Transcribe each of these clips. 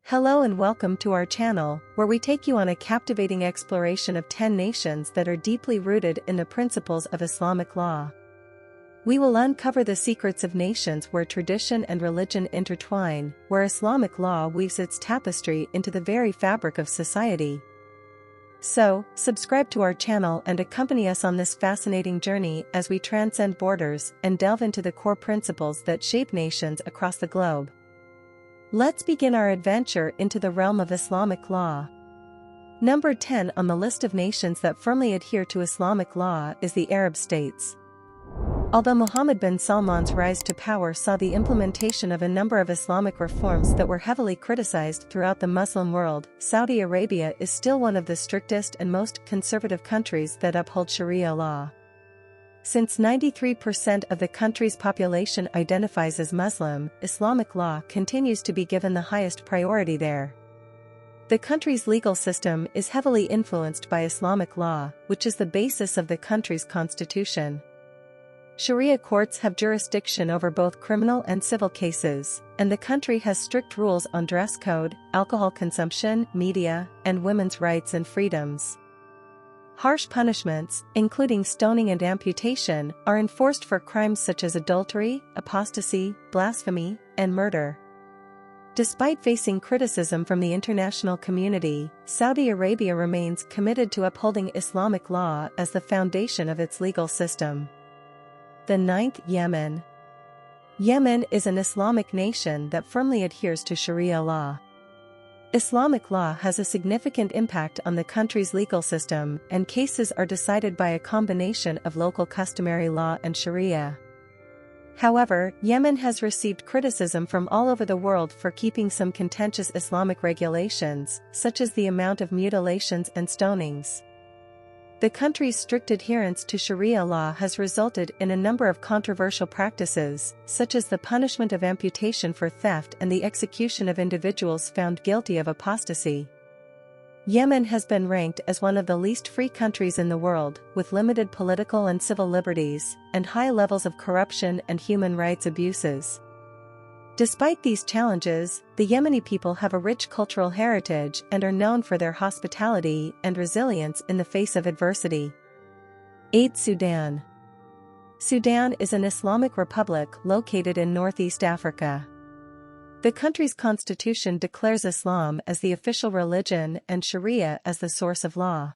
Hello and welcome to our channel, where we take you on a captivating exploration of 10 nations that are deeply rooted in the principles of Islamic law. We will uncover the secrets of nations where tradition and religion intertwine, where Islamic law weaves its tapestry into the very fabric of society. So, subscribe to our channel and accompany us on this fascinating journey as we transcend borders and delve into the core principles that shape nations across the globe. Let's begin our adventure into the realm of Islamic law. Number 10 on the list of nations that firmly adhere to Islamic law is the Arab states. Although Mohammed bin Salman's rise to power saw the implementation of a number of Islamic reforms that were heavily criticized throughout the Muslim world, Saudi Arabia is still one of the strictest and most conservative countries that uphold Sharia law. Since 93% of the country's population identifies as Muslim, Islamic law continues to be given the highest priority there. The country's legal system is heavily influenced by Islamic law, which is the basis of the country's constitution. Sharia courts have jurisdiction over both criminal and civil cases, and the country has strict rules on dress code, alcohol consumption, media, and women's rights and freedoms. Harsh punishments, including stoning and amputation, are enforced for crimes such as adultery, apostasy, blasphemy, and murder. Despite facing criticism from the international community, Saudi Arabia remains committed to upholding Islamic law as the foundation of its legal system. The 9th, Yemen. Yemen is an Islamic nation that firmly adheres to Sharia law. Islamic law has a significant impact on the country's legal system, and cases are decided by a combination of local customary law and Sharia. However, Yemen has received criticism from all over the world for keeping some contentious Islamic regulations, such as the amount of mutilations and stonings. The country's strict adherence to Sharia law has resulted in a number of controversial practices, such as the punishment of amputation for theft and the execution of individuals found guilty of apostasy. Yemen has been ranked as one of the least free countries in the world, with limited political and civil liberties, and high levels of corruption and human rights abuses. Despite these challenges, the Yemeni people have a rich cultural heritage and are known for their hospitality and resilience in the face of adversity. 8. Sudan. Sudan is an Islamic republic located in northeast Africa. The country's constitution declares Islam as the official religion and Sharia as the source of law.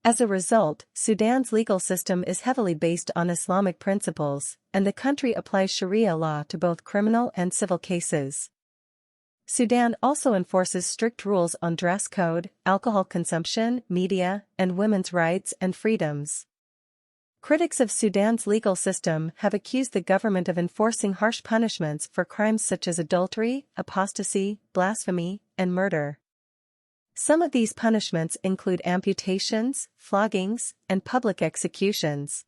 As a result, Sudan's legal system is heavily based on Islamic principles, and the country applies Sharia law to both criminal and civil cases. Sudan also enforces strict rules on dress code, alcohol consumption, media, and women's rights and freedoms. Critics of Sudan's legal system have accused the government of enforcing harsh punishments for crimes such as adultery, apostasy, blasphemy, and murder. Some of these punishments include amputations, floggings, and public executions.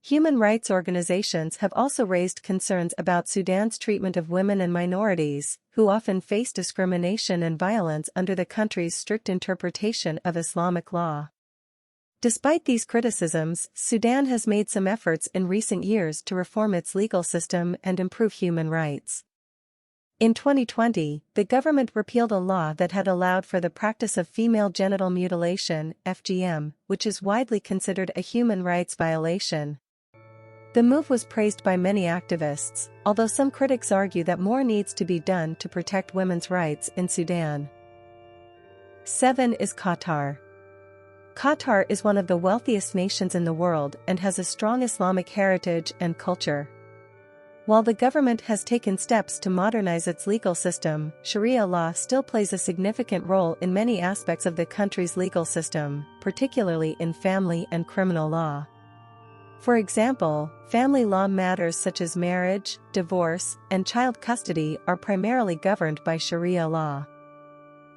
Human rights organizations have also raised concerns about Sudan's treatment of women and minorities, who often face discrimination and violence under the country's strict interpretation of Islamic law. Despite these criticisms, Sudan has made some efforts in recent years to reform its legal system and improve human rights. In 2020, the government repealed a law that had allowed for the practice of female genital mutilation, FGM, which is widely considered a human rights violation. The move was praised by many activists, although some critics argue that more needs to be done to protect women's rights in Sudan. 7 is Qatar. Qatar is one of the wealthiest nations in the world and has a strong Islamic heritage and culture. While the government has taken steps to modernize its legal system, Sharia law still plays a significant role in many aspects of the country's legal system, particularly in family and criminal law. For example, family law matters such as marriage, divorce, and child custody are primarily governed by Sharia law.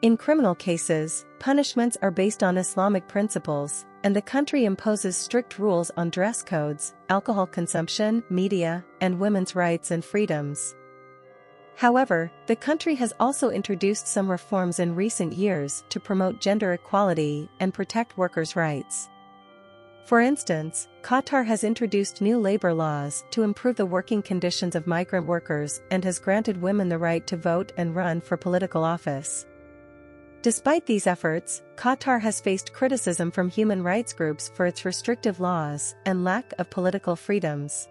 In criminal cases, punishments are based on Islamic principles, and the country imposes strict rules on dress codes, alcohol consumption, media, and women's rights and freedoms. However, the country has also introduced some reforms in recent years to promote gender equality and protect workers' rights. For instance, Qatar has introduced new labor laws to improve the working conditions of migrant workers and has granted women the right to vote and run for political office. Despite these efforts, Qatar has faced criticism from human rights groups for its restrictive laws and lack of political freedoms.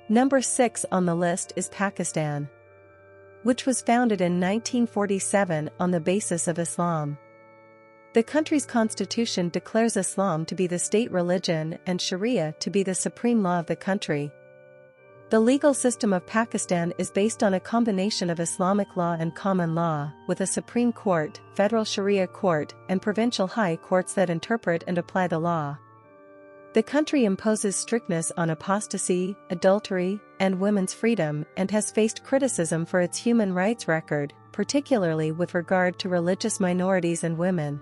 Number 6 on the list is Pakistan, which was founded in 1947 on the basis of Islam. The country's constitution declares Islam to be the state religion and Sharia to be the supreme law of the country. The legal system of Pakistan is based on a combination of Islamic law and common law, with a Supreme Court, Federal Sharia Court, and provincial high courts that interpret and apply the law. The country imposes strictness on apostasy, adultery, and women's freedom and has faced criticism for its human rights record, particularly with regard to religious minorities and women.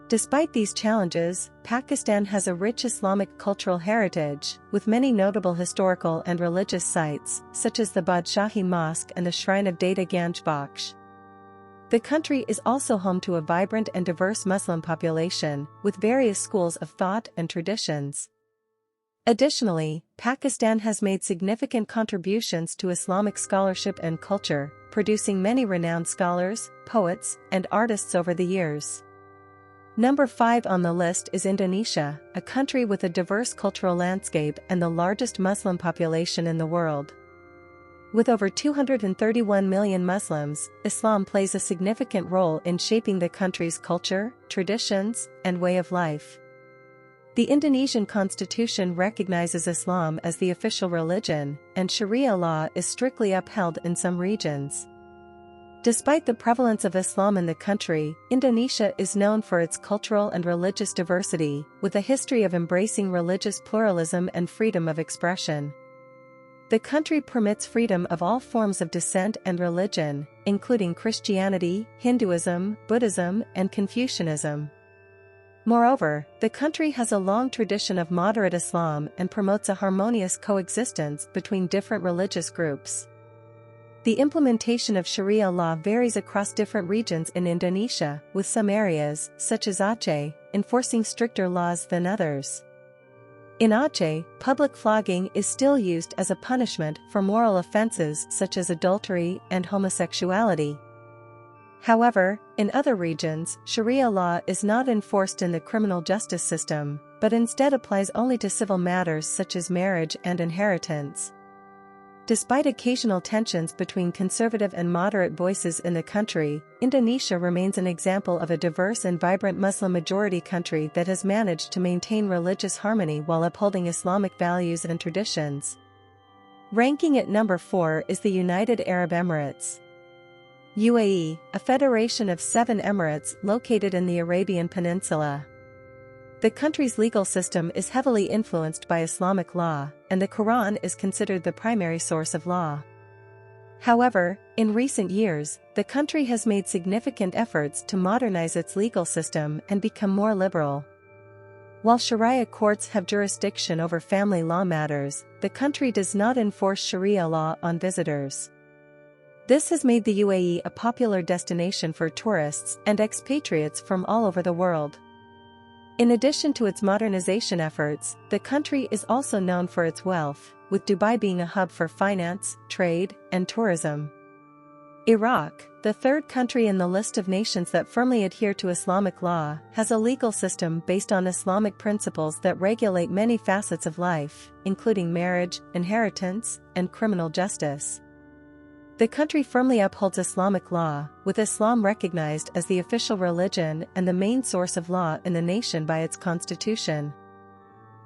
Despite these challenges, Pakistan has a rich Islamic cultural heritage, with many notable historical and religious sites, such as the Badshahi Mosque and the Shrine of Data Ganj Bakhsh. The country is also home to a vibrant and diverse Muslim population, with various schools of thought and traditions. Additionally, Pakistan has made significant contributions to Islamic scholarship and culture, producing many renowned scholars, poets, and artists over the years. Number 5 on the list is Indonesia, a country with a diverse cultural landscape and the largest Muslim population in the world. With over 231 million Muslims, Islam plays a significant role in shaping the country's culture, traditions, and way of life. The Indonesian constitution recognizes Islam as the official religion, and Sharia law is strictly upheld in some regions. Despite the prevalence of Islam in the country, Indonesia is known for its cultural and religious diversity, with a history of embracing religious pluralism and freedom of expression. The country permits freedom of all forms of dissent and religion, including Christianity, Hinduism, Buddhism, and Confucianism. Moreover, the country has a long tradition of moderate Islam and promotes a harmonious coexistence between different religious groups. The implementation of Sharia law varies across different regions in Indonesia, with some areas, such as Aceh, enforcing stricter laws than others. In Aceh, public flogging is still used as a punishment for moral offenses such as adultery and homosexuality. However, in other regions, Sharia law is not enforced in the criminal justice system, but instead applies only to civil matters such as marriage and inheritance. Despite occasional tensions between conservative and moderate voices in the country, Indonesia remains an example of a diverse and vibrant Muslim-majority country that has managed to maintain religious harmony while upholding Islamic values and traditions. Ranking at number 4 is the United Arab Emirates. UAE, a federation of 7 emirates located in the Arabian Peninsula. The country's legal system is heavily influenced by Islamic law, and the Quran is considered the primary source of law. However, in recent years, the country has made significant efforts to modernize its legal system and become more liberal. While Sharia courts have jurisdiction over family law matters, the country does not enforce Sharia law on visitors. This has made the UAE a popular destination for tourists and expatriates from all over the world. In addition to its modernization efforts, the country is also known for its wealth, with Dubai being a hub for finance, trade, and tourism. Iraq, the third country in the list of nations that firmly adhere to Islamic law, has a legal system based on Islamic principles that regulate many facets of life, including marriage, inheritance, and criminal justice. The country firmly upholds Islamic law, with Islam recognized as the official religion and the main source of law in the nation by its constitution.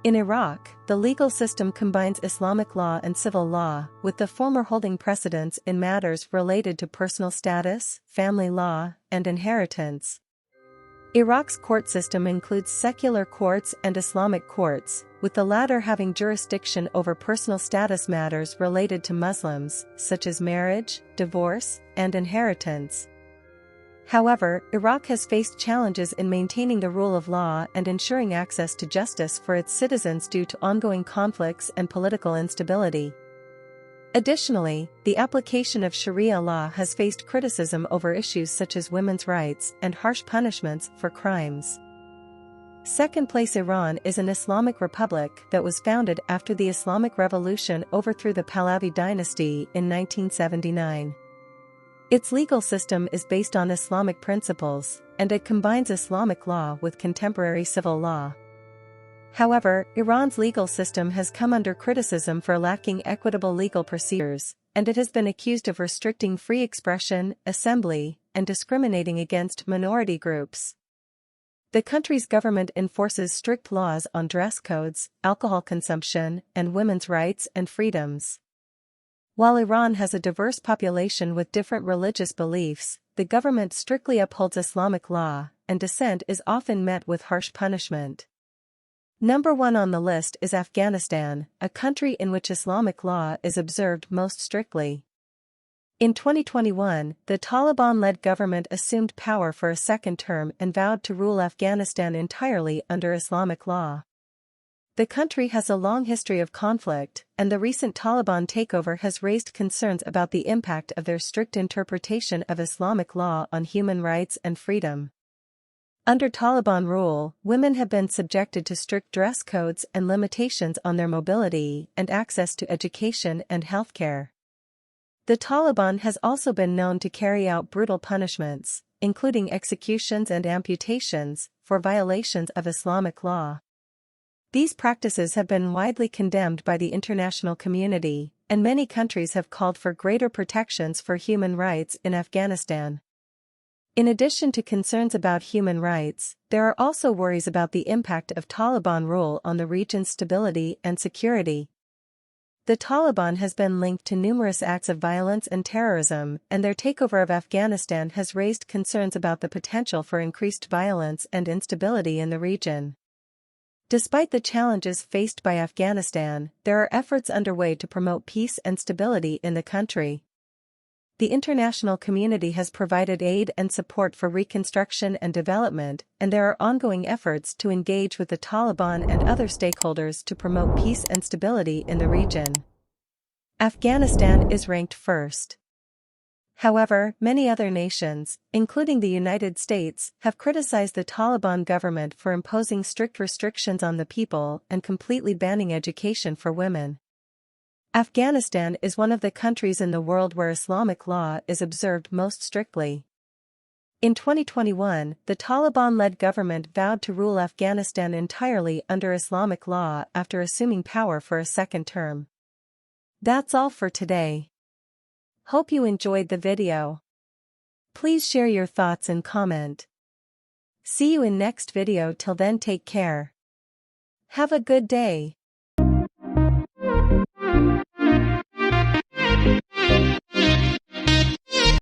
In Iraq, the legal system combines Islamic law and civil law, with the former holding precedence in matters related to personal status, family law, and inheritance. Iraq's court system includes secular courts and Islamic courts, with the latter having jurisdiction over personal status matters related to Muslims, such as marriage, divorce, and inheritance. However, Iraq has faced challenges in maintaining the rule of law and ensuring access to justice for its citizens due to ongoing conflicts and political instability. Additionally, the application of Sharia law has faced criticism over issues such as women's rights and harsh punishments for crimes. Second place, Iran is an Islamic republic that was founded after the Islamic Revolution overthrew the Pahlavi dynasty in 1979. Its legal system is based on Islamic principles, and it combines Islamic law with contemporary civil law. However, Iran's legal system has come under criticism for lacking equitable legal procedures, and it has been accused of restricting free expression, assembly, and discriminating against minority groups. The country's government enforces strict laws on dress codes, alcohol consumption, and women's rights and freedoms. While Iran has a diverse population with different religious beliefs, the government strictly upholds Islamic law, and dissent is often met with harsh punishment. Number 1 on the list is Afghanistan, a country in which Islamic law is observed most strictly. In 2021, the Taliban-led government assumed power for a second term and vowed to rule Afghanistan entirely under Islamic law. The country has a long history of conflict, and the recent Taliban takeover has raised concerns about the impact of their strict interpretation of Islamic law on human rights and freedom. Under Taliban rule, women have been subjected to strict dress codes and limitations on their mobility and access to education and healthcare. The Taliban has also been known to carry out brutal punishments, including executions and amputations, for violations of Islamic law. These practices have been widely condemned by the international community, and many countries have called for greater protections for human rights in Afghanistan. In addition to concerns about human rights, there are also worries about the impact of Taliban rule on the region's stability and security. The Taliban has been linked to numerous acts of violence and terrorism, and their takeover of Afghanistan has raised concerns about the potential for increased violence and instability in the region. Despite the challenges faced by Afghanistan, there are efforts underway to promote peace and stability in the country. The international community has provided aid and support for reconstruction and development, and there are ongoing efforts to engage with the Taliban and other stakeholders to promote peace and stability in the region. Afghanistan is ranked first. However, many other nations, including the United States, have criticized the Taliban government for imposing strict restrictions on the people and completely banning education for women. Afghanistan is one of the countries in the world where Islamic law is observed most strictly. In 2021, the Taliban-led government vowed to rule Afghanistan entirely under Islamic law after assuming power for a second term. That's all for today. Hope you enjoyed the video. Please share your thoughts and comment. See you in next video. Till then, take care. Have a good day.